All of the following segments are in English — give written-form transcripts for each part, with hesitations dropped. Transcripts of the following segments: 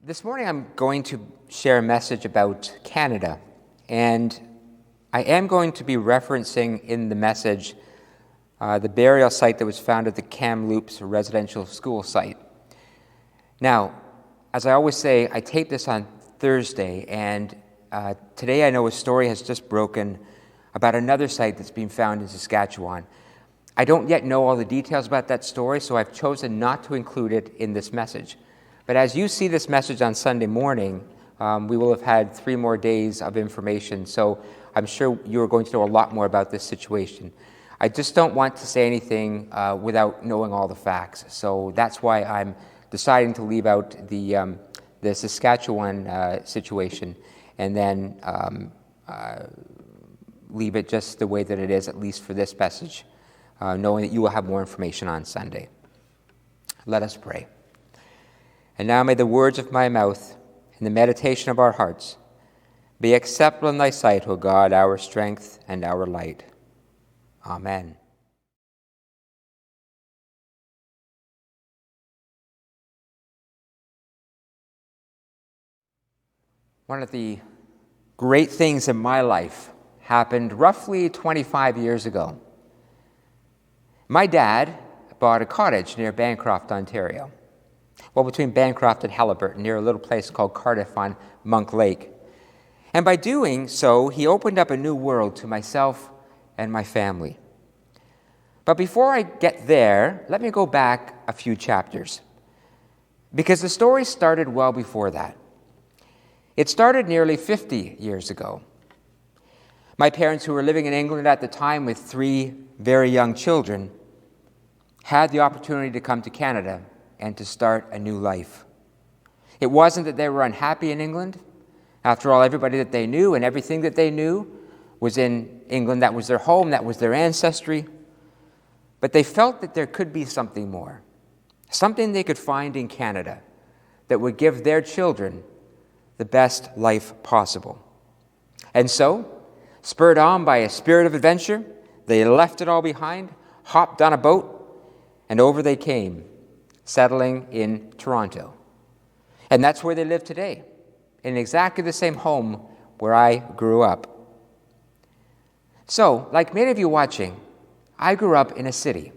This morning I'm going to share a message about Canada, and I am going to be referencing in the message the burial site that was found at the Kamloops residential school site. Now, as I always say, I tape this on Thursday, and today I know a story has just broken about another site that's been found in Saskatchewan. I don't yet know all the details about that story, so I've chosen not to include it in this message. But as you see this message on Sunday morning, we will have had 3 more days of information, so I'm sure you're going to know a lot more about this situation. I just don't want to say anything without knowing all the facts, so that's why I'm deciding to leave out the Saskatchewan situation and then leave it just the way that it is, at least for this message, knowing that you will have more information on Sunday. Let us pray. And now may the words of my mouth and the meditation of our hearts be acceptable in thy sight, O God, our strength and our light. Amen. One of the great things in my life happened roughly 25 years ago. My dad bought a cottage near Bancroft, Ontario. Well, between Bancroft and Haliburton, near a little place called Cardiff on Monk Lake. And by doing so, he opened up a new world to myself and my family. But before I get there, let me go back a few chapters, because the story started well before that. It started nearly 50 years ago. My parents, who were living in England at the time with 3 very young children, had the opportunity to come to Canada and to start a new life. It wasn't that they were unhappy in England. After all, everybody that they knew and everything that they knew was in England. That was their home, that was their ancestry. But they felt that there could be something more, something they could find in Canada that would give their children the best life possible. And so, spurred on by a spirit of adventure, they left it all behind, hopped on a boat, and over they came, settling in Toronto. And that's where they live today, in exactly the same home where I grew up. So, like many of you watching, I grew up in a city.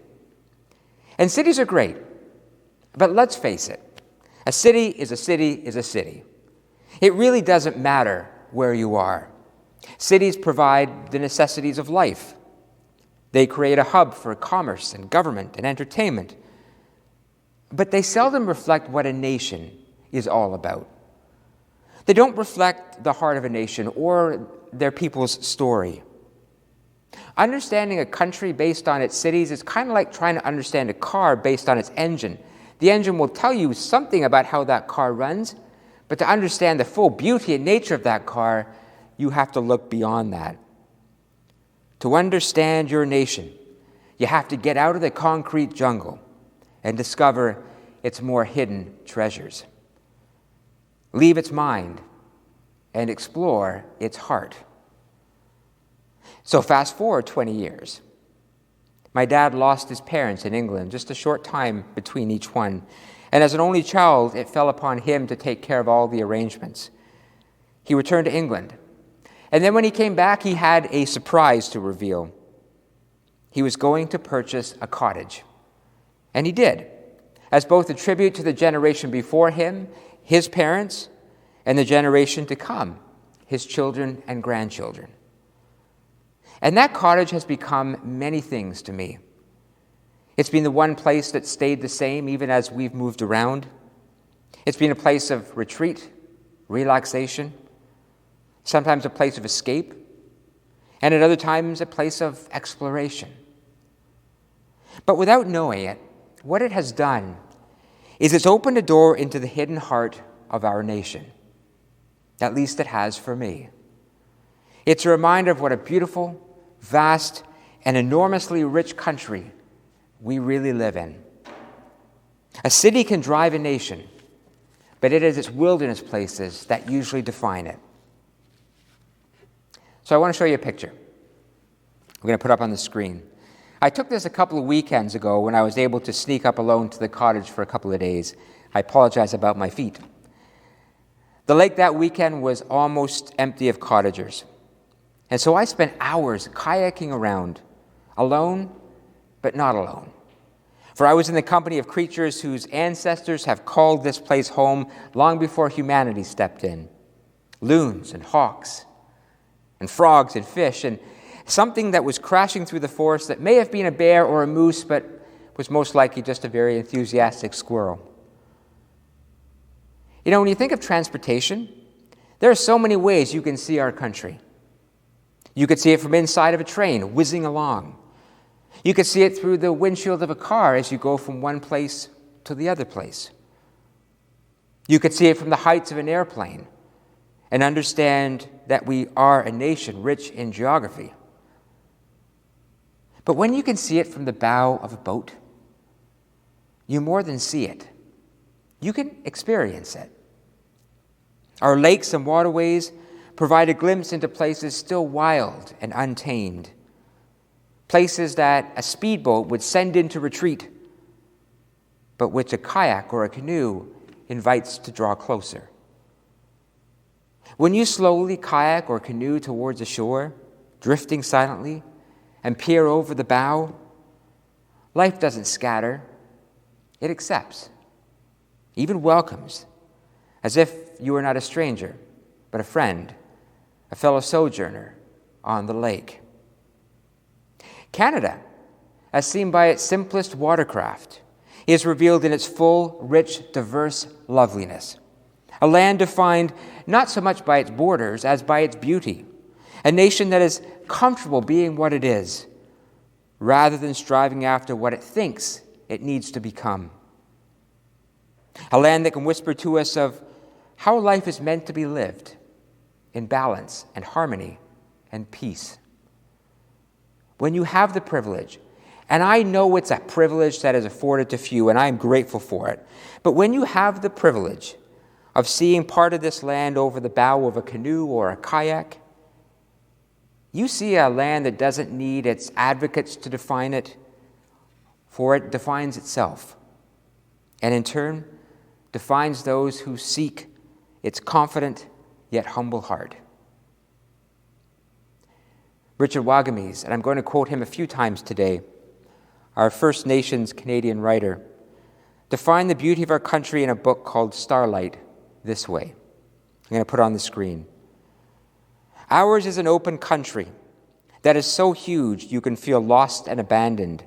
And cities are great, but let's face it, a city is a city is a city. It really doesn't matter where you are. Cities provide the necessities of life. They create a hub for commerce and government and entertainment. But they seldom reflect what a nation is all about. They don't reflect the heart of a nation or their people's story. Understanding a country based on its cities is kind of like trying to understand a car based on its engine. The engine will tell you something about how that car runs, but to understand the full beauty and nature of that car, you have to look beyond that. To understand your nation, you have to get out of the concrete jungle and discover its more hidden treasures. Leave its mind and explore its heart. So fast forward 20 years. My dad lost his parents in England, just a short time between each one. And as an only child, it fell upon him to take care of all the arrangements. He returned to England. And then when he came back, he had a surprise to reveal. He was going to purchase a cottage. And he did, as both a tribute to the generation before him, his parents, and the generation to come, his children and grandchildren. And that cottage has become many things to me. It's been the one place that stayed the same even as we've moved around. It's been a place of retreat, relaxation, sometimes a place of escape, and at other times a place of exploration. But without knowing it, what it has done is it's opened a door into the hidden heart of our nation. At least it has for me. It's a reminder of what a beautiful, vast, and enormously rich country we really live in. A city can drive a nation, but it is its wilderness places that usually define it. So I want to show you a picture. I'm going to put up on the screen. I took this a couple of weekends ago when I was able to sneak up alone to the cottage for a couple of days. I apologize about my feet. The lake that weekend was almost empty of cottagers. And so I spent hours kayaking around, alone, but not alone. For I was in the company of creatures whose ancestors have called this place home long before humanity stepped in. Loons and hawks and frogs and fish and something that was crashing through the forest that may have been a bear or a moose, but was most likely just a very enthusiastic squirrel. You know, when you think of transportation, there are so many ways you can see our country. You could see it from inside of a train, whizzing along. You could see it through the windshield of a car as you go from one place to the other place. You could see it from the heights of an airplane and understand that we are a nation rich in geography. But when you can see it from the bow of a boat, you more than see it. You can experience it. Our lakes and waterways provide a glimpse into places still wild and untamed. Places that a speedboat would send into retreat, but which a kayak or a canoe invites to draw closer. When you slowly kayak or canoe towards the shore, drifting silently, and peer over the bow, life doesn't scatter. It accepts, even welcomes, as if you were not a stranger, but a friend, a fellow sojourner on the lake. Canada, as seen by its simplest watercraft, is revealed in its full, rich, diverse loveliness. A land defined not so much by its borders as by its beauty. A nation that is comfortable being what it is, rather than striving after what it thinks it needs to become. A land that can whisper to us of how life is meant to be lived in balance and harmony and peace. When you have the privilege, and I know it's a privilege that is afforded to few, and I am grateful for it, but when you have the privilege of seeing part of this land over the bow of a canoe or a kayak, you see a land that doesn't need its advocates to define it, for it defines itself, and in turn defines those who seek its confident yet humble heart. Richard Wagamese, and I'm going to quote him a few times today, our First Nations Canadian writer, defined the beauty of our country in a book called Starlight this way. I'm going to put it on the screen. Ours is an open country that is so huge you can feel lost and abandoned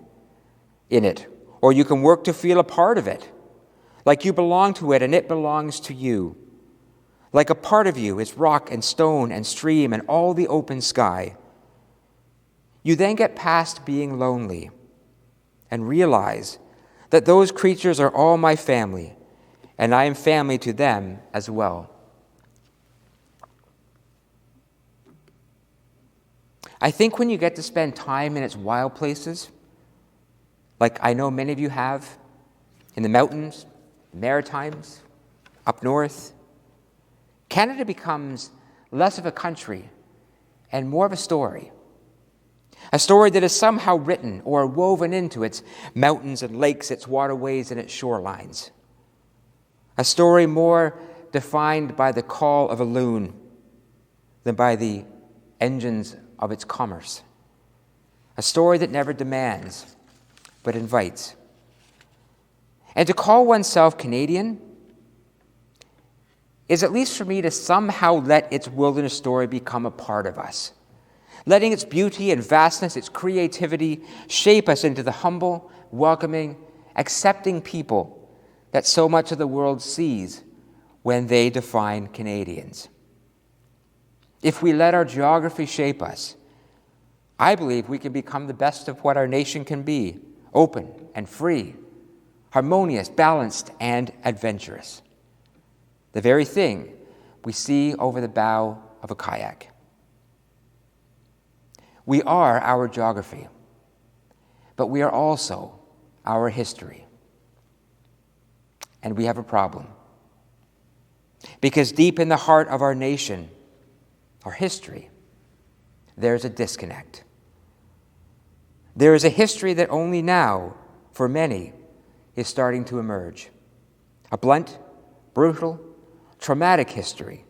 in it, or you can work to feel a part of it, like you belong to it and it belongs to you. Like a part of you is rock and stone and stream and all the open sky. You then get past being lonely and realize that those creatures are all my family, and I am family to them as well. I think when you get to spend time in its wild places, like I know many of you have, in the mountains, the Maritimes, up north, Canada becomes less of a country and more of a story. A story that is somehow written or woven into its mountains and lakes, its waterways and its shorelines. A story more defined by the call of a loon than by the engines of its commerce. A story that never demands, but invites. And to call oneself Canadian is, at least for me, to somehow let its wilderness story become a part of us. Letting its beauty and vastness, its creativity, shape us into the humble, welcoming, accepting people that so much of the world sees when they define Canadians. If we let our geography shape us, I believe we can become the best of what our nation can be, open and free, harmonious, balanced, and adventurous. The very thing we see over the bow of a kayak. We are our geography, but we are also our history. And we have a problem. Because deep in the heart of our nation, our history, there's a disconnect. There is a history that only now, for many, is starting to emerge. A blunt, brutal, traumatic history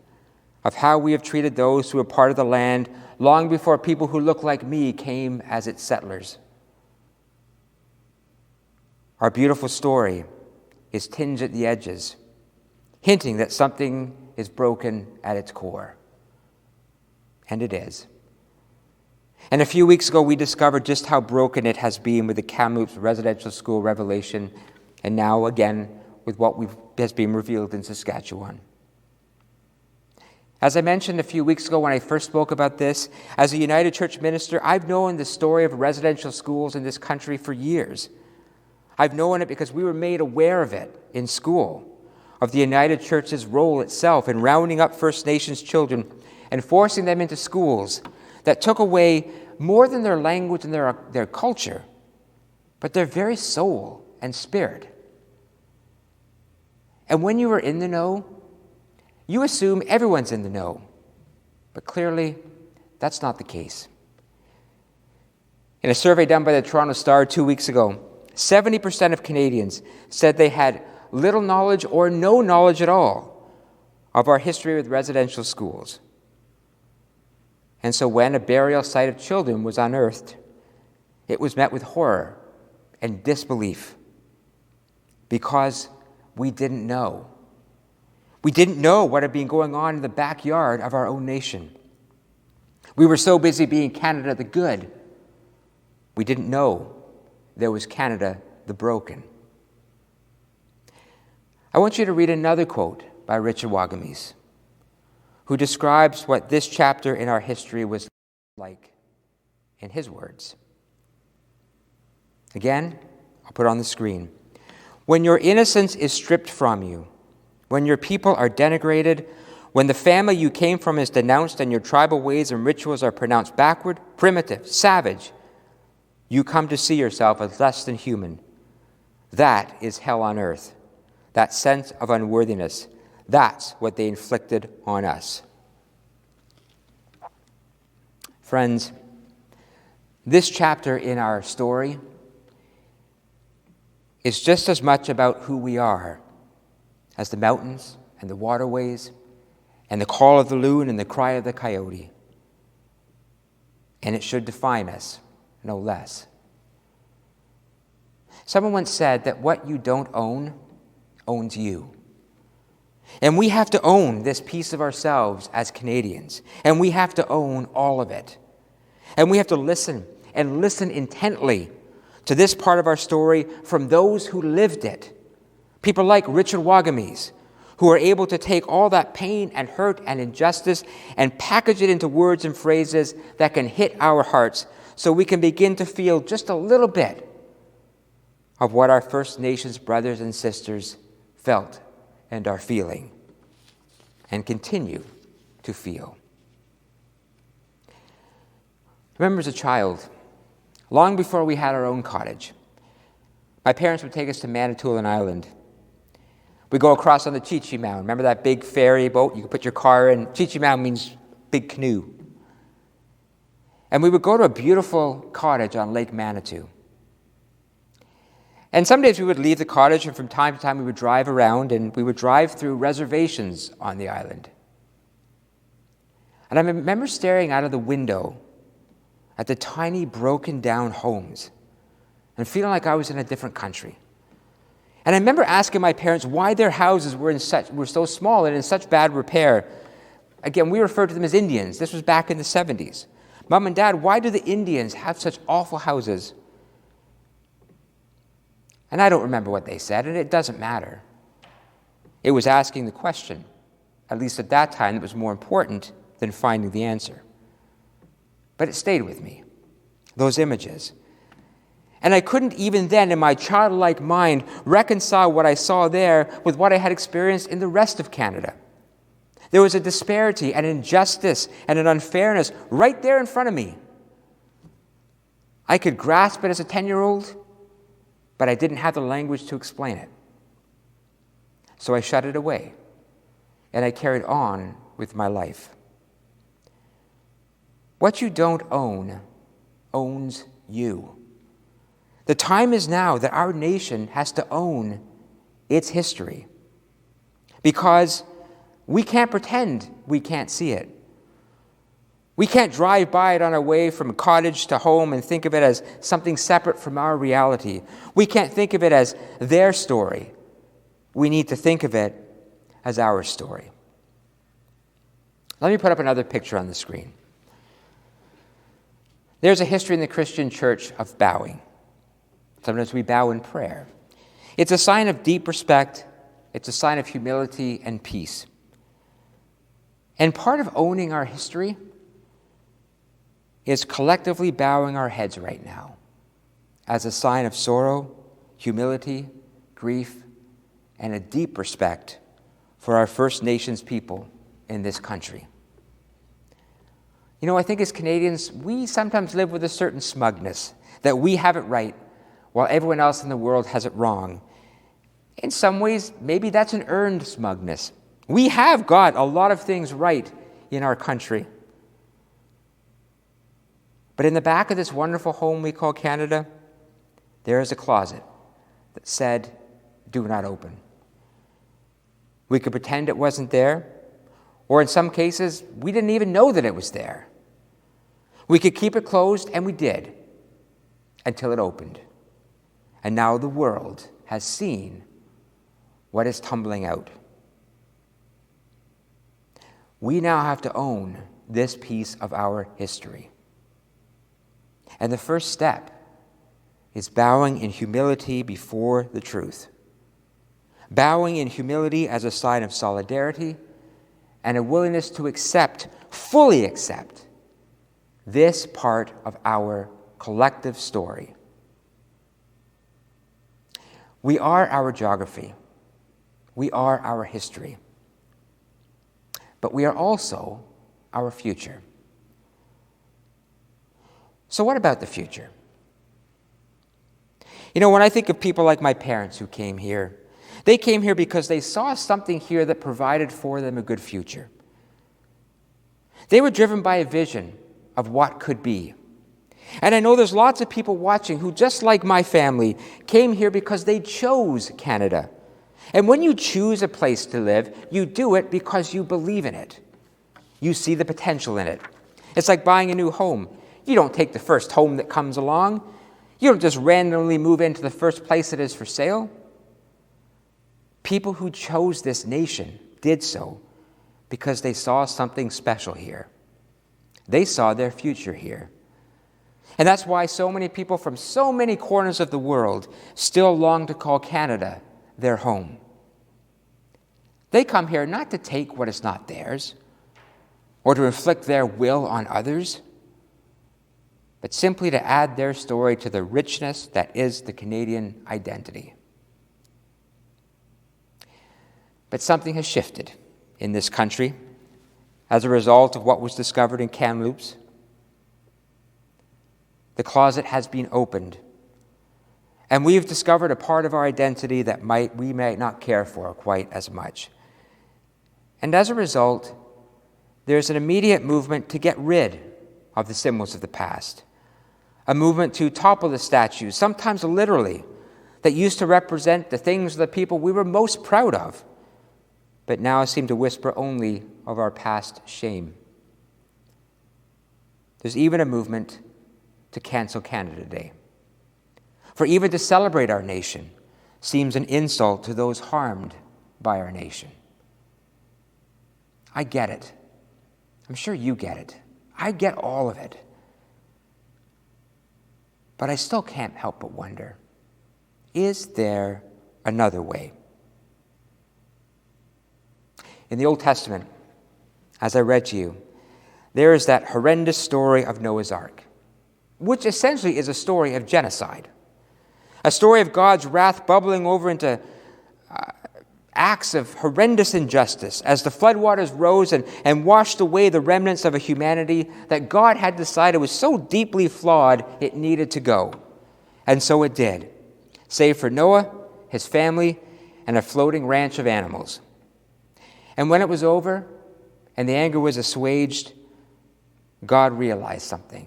of how we have treated those who were part of the land long before people who look like me came as its settlers. Our beautiful story is tinged at the edges, hinting that something is broken at its core. And it is. And a few weeks ago, we discovered just how broken it has been with the Kamloops residential school revelation, and now again with what has been revealed in Saskatchewan. As I mentioned a few weeks ago when I first spoke about this, as a United Church minister, I've known the story of residential schools in this country for years. I've known it because we were made aware of it in school, of the United Church's role itself in rounding up First Nations children and forcing them into schools that took away more than their language and their culture, but their very soul and spirit. And when you are in the know, you assume everyone's in the know. But clearly, that's not the case. In a survey done by the Toronto Star 2 weeks ago, 70% of Canadians said they had little knowledge or no knowledge at all of our history with residential schools. And so when a burial site of children was unearthed, it was met with horror and disbelief because we didn't know. We didn't know what had been going on in the backyard of our own nation. We were so busy being Canada the good, we didn't know there was Canada the broken. I want you to read another quote by Richard Wagamese, who describes what this chapter in our history was like in his words. Again, I'll put it on the screen. When your innocence is stripped from you, when your people are denigrated, when the family you came from is denounced and your tribal ways and rituals are pronounced backward, primitive, savage, you come to see yourself as less than human. That is hell on earth. That sense of unworthiness, that's what they inflicted on us. Friends, this chapter in our story is just as much about who we are as the mountains and the waterways and the call of the loon and the cry of the coyote. And it should define us, no less. Someone once said that what you don't own owns you. And we have to own this piece of ourselves as Canadians. And we have to own all of it. And we have to listen, and listen intently to this part of our story from those who lived it. People like Richard Wagamese, who are able to take all that pain and hurt and injustice and package it into words and phrases that can hit our hearts so we can begin to feel just a little bit of what our First Nations brothers and sisters felt and are feeling and continue to feel. I remember as a child, long before we had our own cottage, my parents would take us to Manitoulin Island. We'd go across on the Cheche Mound. Remember that big ferry boat you could put your car in? Cheche Mound means big canoe. And we would go to a beautiful cottage on Lake Manitou. And some days we would leave the cottage, and from time to time we would drive around, and we would drive through reservations on the island. And I remember staring out of the window at the tiny, broken-down homes and feeling like I was in a different country. And I remember asking my parents why their houses were so small and in such bad repair. Again, we referred to them as Indians. This was back in the 70s. Mom and Dad, why do the Indians have such awful houses? And I don't remember what they said, and it doesn't matter. It was asking the question, at least at that time, that was more important than finding the answer. But it stayed with me, those images. And I couldn't even then, in my childlike mind, reconcile what I saw there with what I had experienced in the rest of Canada. There was a disparity, an injustice, and an unfairness right there in front of me. I could grasp it as a 10-year-old, but I didn't have the language to explain it. So I shut it away, and I carried on with my life. What you don't own owns you. The time is now that our nation has to own its history, because We can't pretend we can't see it. We can't drive by it on our way from cottage to home and think of it as something separate from our reality. We can't think of it as their story. We need to think of it as our story. Let me put up another picture on the screen. There's a history in the Christian church of bowing. Sometimes we bow in prayer. It's a sign of deep respect. It's a sign of humility and peace. And part of owning our history is collectively bowing our heads right now as a sign of sorrow, humility, grief, and a deep respect for our First Nations people in this country. You know, I think as Canadians, we sometimes live with a certain smugness that we have it right while everyone else in the world has it wrong. In some ways, maybe that's an earned smugness. We have got a lot of things right in our country. But in the back of this wonderful home we call Canada, there is a closet that said, "Do not open." We could pretend it wasn't there, or in some cases, we didn't even know that it was there. We could keep it closed, and we did, until it opened. And now the world has seen what is tumbling out. We now have to own this piece of our history. And the first step is bowing in humility before the truth. Bowing in humility as a sign of solidarity and a willingness to accept, fully accept, this part of our collective story. We are our geography. We are our history. But we are also our future. So what about the future? You know, when I think of people like my parents who came here, they came here because they saw something here that provided for them a good future. They were driven by a vision of what could be. And I know there's lots of people watching who, just like my family, came here because they chose Canada. And when you choose a place to live, you do it because you believe in it. You see the potential in it. It's like buying a new home. You don't take the first home that comes along. You don't just randomly move into the first place that is for sale. People who chose this nation did so because they saw something special here. They saw their future here. And that's why so many people from so many corners of the world still long to call Canada their home. They come here not to take what is not theirs or to inflict their will on others, but simply to add their story to the richness that is the Canadian identity. But something has shifted in this country as a result of what was discovered in Kamloops. The closet has been opened, and we've discovered a part of our identity that we might not care for quite as much. And as a result, there's an immediate movement to get rid of the symbols of the past, a movement to topple the statues, sometimes literally, that used to represent the things of the people we were most proud of, but now seem to whisper only of our past shame. There's even a movement to cancel Canada Day. For even to celebrate our nation seems an insult to those harmed by our nation. I get it. I'm sure you get it. I get all of it. But I still can't help but wonder, is there another way? In the Old Testament, as I read to you, there is that horrendous story of Noah's Ark, which essentially is a story of genocide, a story of God's wrath bubbling over into acts of horrendous injustice as the floodwaters rose and washed away the remnants of a humanity that God had decided was so deeply flawed it needed to go. And so it did, save for Noah, his family, and a floating ranch of animals. And when it was over and the anger was assuaged, God realized something.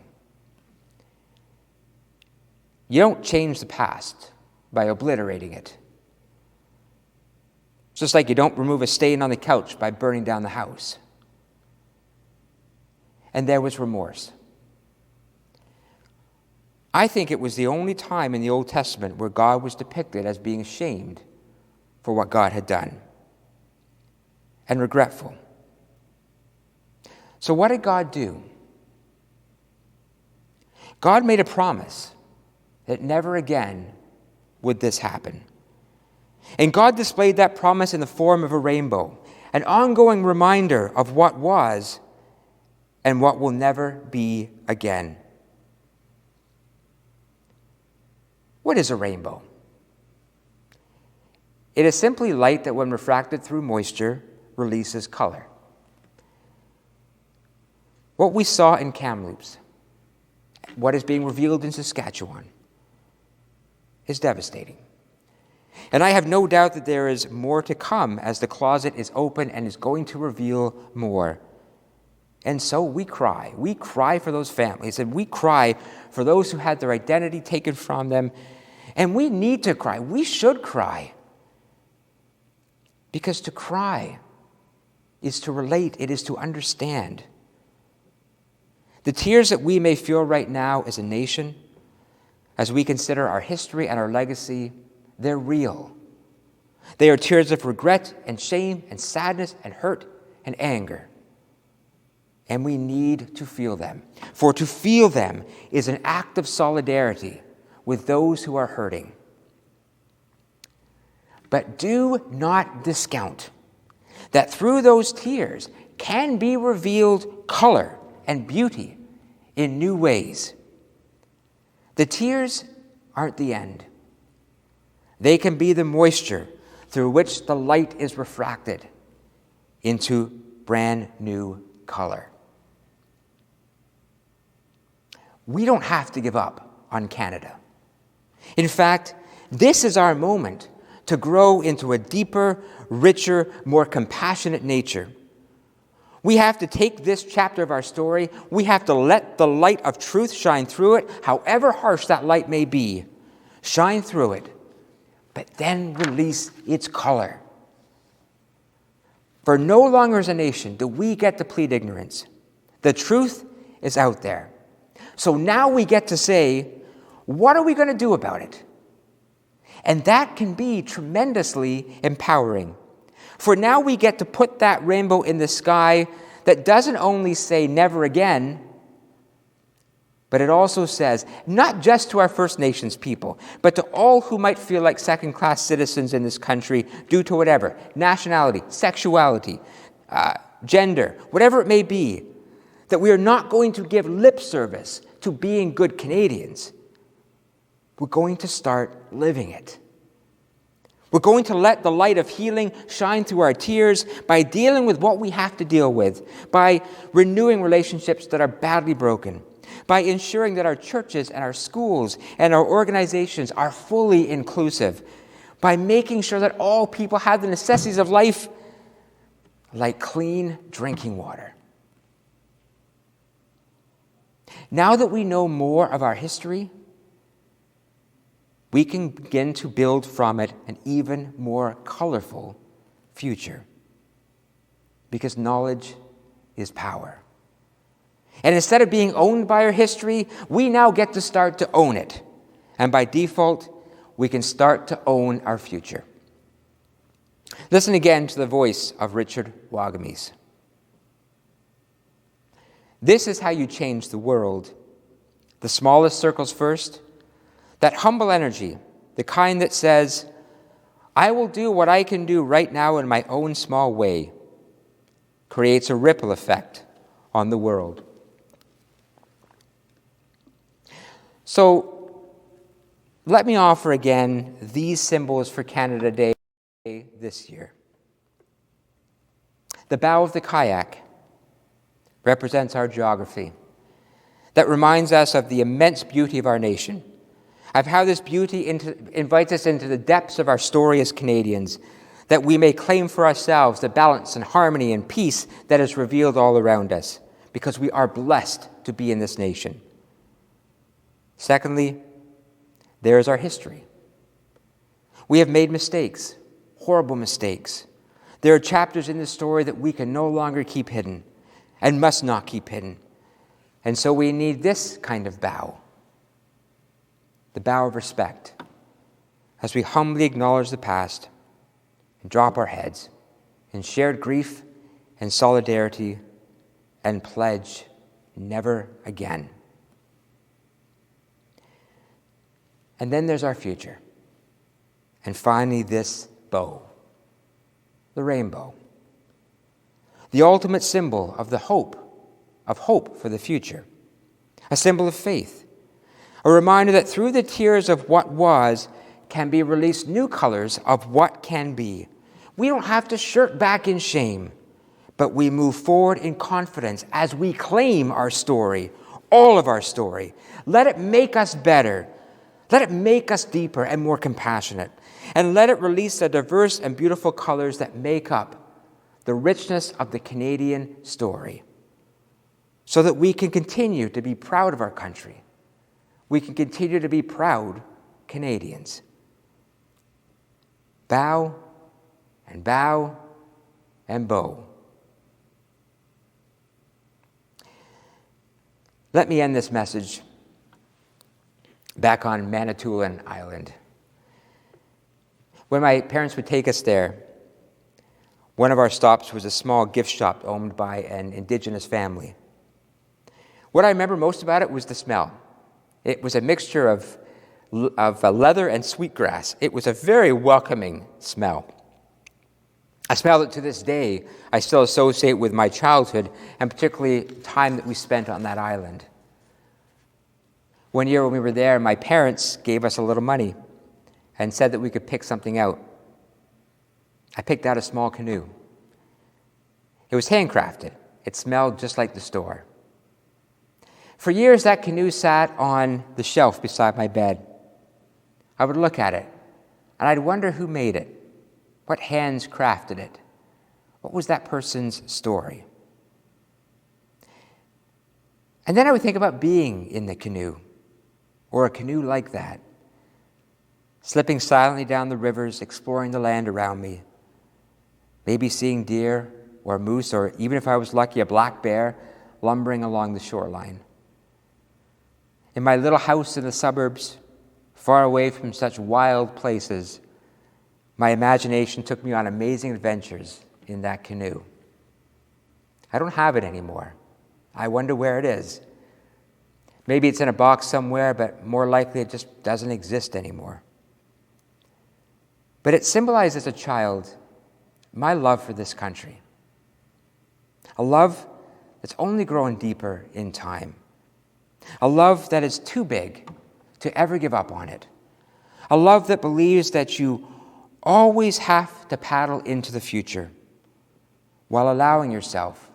You don't change the past by obliterating it. It's just like you don't remove a stain on the couch by burning down the house. And there was remorse. I think it was the only time in the Old Testament where God was depicted as being ashamed for what God had done and regretful. So what did God do? God made a promise that never again would this happen. And God displayed that promise in the form of a rainbow, an ongoing reminder of what was and what will never be again. What is a rainbow? It is simply light that, when refracted through moisture, releases color. What we saw in Kamloops, what is being revealed in Saskatchewan, is devastating. And I have no doubt that there is more to come as the closet is open and is going to reveal more. And so we cry. We cry for those families, and we cry for those who had their identity taken from them. And we need to cry. We should cry. Because to cry is to relate. It is to understand. The tears that we may feel right now as a nation, as we consider our history and our legacy, they're real. They are tears of regret and shame and sadness and hurt and anger. And we need to feel them. For to feel them is an act of solidarity with those who are hurting. But do not discount that through those tears can be revealed color and beauty in new ways. The tears aren't the end. They can be the moisture through which the light is refracted into brand new color. We don't have to give up on Canada. In fact, this is our moment to grow into a deeper, richer, more compassionate nature. We have to take this chapter of our story, we have to let the light of truth shine through it, however harsh that light may be. Shine through it, but then release its color. For no longer as a nation do we get to plead ignorance. The truth is out there. So now we get to say, what are we going to do about it? And that can be tremendously empowering. For now we get to put that rainbow in the sky that doesn't only say never again, but it also says, not just to our First Nations people, but to all who might feel like second-class citizens in this country due to whatever, nationality, sexuality, gender, whatever it may be, that we are not going to give lip service to being good Canadians. We're going to start living it. We're going to let the light of healing shine through our tears by dealing with what we have to deal with, by renewing relationships that are badly broken, by ensuring that our churches and our schools and our organizations are fully inclusive, by making sure that all people have the necessities of life, like clean drinking water. Now that we know more of our history, we can begin to build from it an even more colorful future. Because knowledge is power. And instead of being owned by our history, we now get to start to own it. And by default, we can start to own our future. Listen again to the voice of Richard Wagamese. This is how you change the world. The smallest circles first. That humble energy, the kind that says, I will do what I can do right now in my own small way, creates a ripple effect on the world. So, let me offer again these symbols for Canada Day this year. The bow of the kayak represents our geography. That reminds us of the immense beauty of our nation, of how this beauty invites us into the depths of our story as Canadians, that we may claim for ourselves the balance and harmony and peace that is revealed all around us, because we are blessed to be in this nation. Secondly, there is our history. We have made mistakes, horrible mistakes. There are chapters in the story that we can no longer keep hidden and must not keep hidden. And so we need this kind of bow, the bow of respect, as we humbly acknowledge the past and drop our heads in shared grief and solidarity and pledge never again. And then there's our future. And finally, this bow, the rainbow, the ultimate symbol of hope for the future, a symbol of faith, a reminder that through the tears of what was can be released new colors of what can be. We don't have to shirk back in shame, but we move forward in confidence as we claim our story, all of our story. Let it make us better. Let it make us deeper and more compassionate. And let it release the diverse and beautiful colors that make up the richness of the Canadian story, so that we can continue to be proud of our country. We can continue to be proud Canadians. Bow and bow and bow. Let me end this message back on Manitoulin Island. When my parents would take us there, one of our stops was a small gift shop owned by an Indigenous family. What I remember most about it was the smell. It was a mixture of leather and sweetgrass. It was a very welcoming smell. A smell that to this day I still associate with my childhood, and particularly time that we spent on that island. One year when we were there, my parents gave us a little money and said that we could pick something out. I picked out a small canoe. It was handcrafted. It smelled just like the store. For years, that canoe sat on the shelf beside my bed. I would look at it, and I'd wonder who made it, what hands crafted it, what was that person's story. And then I would think about being in the canoe, or a canoe like that, slipping silently down the rivers, exploring the land around me, maybe seeing deer or moose, or even if I was lucky, a black bear lumbering along the shoreline. In my little house in the suburbs, far away from such wild places, my imagination took me on amazing adventures in that canoe. I don't have it anymore. I wonder where it is. Maybe it's in a box somewhere, but more likely it just doesn't exist anymore. But it symbolized as a child my love for this country. A love that's only grown deeper in time. A love that is too big to ever give up on it. A love that believes that you always have to paddle into the future while allowing yourself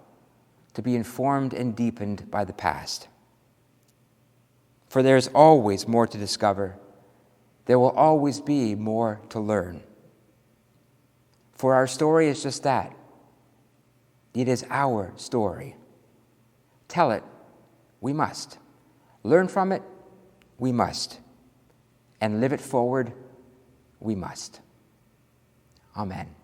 to be informed and deepened by the past. For there is always more to discover. There will always be more to learn. For our story is just that. It is our story. Tell it, we must. Learn from it, we must. And live it forward, we must. Amen.